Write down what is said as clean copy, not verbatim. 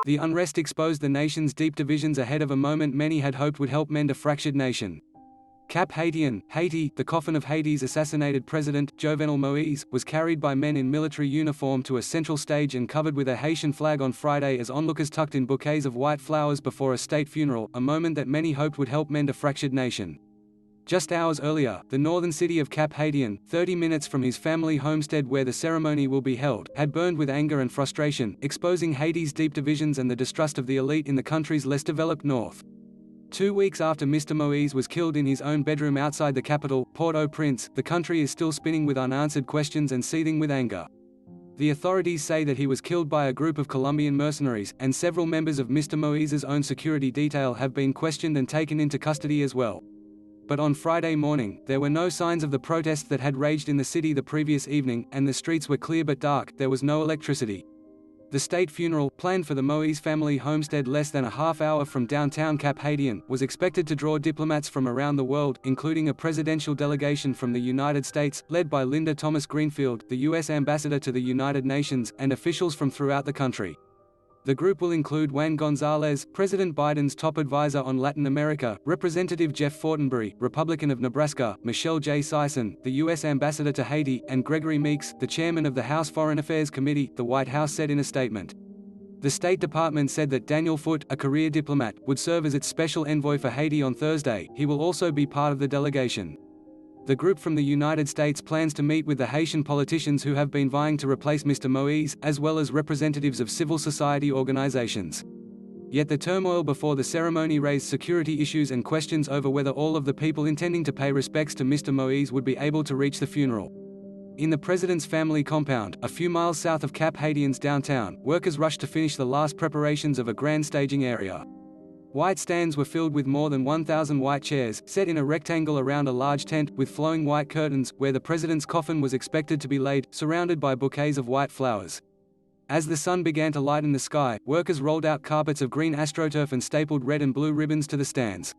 The unrest exposed the nation's deep divisions ahead of a moment many had hoped would help mend a fractured nation. Cap Haitian, Haiti, the coffin of Haiti's assassinated president, Jovenel Moise, was carried by men in military uniform to a central stage and covered with a Haitian flag on Friday as onlookers tucked in bouquets of white flowers before a state funeral, a moment that many hoped would help mend a fractured nation. Just hours earlier, the northern city of Cap Haitian, 30 minutes from his family homestead where the ceremony will be held, had burned with anger and frustration, exposing Haiti's deep divisions and the distrust of the elite in the country's less developed north. 2 weeks after Mr. Moise was killed in his own bedroom outside the capital, Port-au-Prince, the country is still spinning with unanswered questions and seething with anger. The authorities say that he was killed by a group of Colombian mercenaries, and several members of Mr. Moise's own security detail have been questioned and taken into custody as well. But on Friday morning, there were no signs of the protests that had raged in the city the previous evening, and the streets were clear but dark. There was no electricity. The state funeral, planned for the Moise family homestead less than a half hour from downtown Cap Haitian, was expected to draw diplomats from around the world, including a presidential delegation from the United States, led by Linda Thomas Greenfield, the U.S. ambassador to the United Nations, and officials from throughout the country. The group will include Juan Gonzalez, President Biden's top advisor on Latin America, Representative Jeff Fortenberry, Republican of Nebraska, Michelle J. Sison, the U.S. ambassador to Haiti, and Gregory Meeks, the chairman of the House Foreign Affairs Committee, the White House said in a statement. The State Department said that Daniel Foote, a career diplomat, would serve as its special envoy for Haiti on Thursday. He will also be part of the delegation. The group from the United States plans to meet with the Haitian politicians who have been vying to replace Mr. Moise, as well as representatives of civil society organizations. Yet the turmoil before the ceremony raised security issues and questions over whether all of the people intending to pay respects to Mr. Moise would be able to reach the funeral. In the president's family compound, a few miles south of Cap Haitian's downtown, workers rushed to finish the last preparations of a grand staging area. White stands were filled with more than 1,000 white chairs, set in a rectangle around a large tent, with flowing white curtains, where the president's coffin was expected to be laid, surrounded by bouquets of white flowers. As the sun began to lighten the sky, workers rolled out carpets of green astroturf and stapled red and blue ribbons to the stands.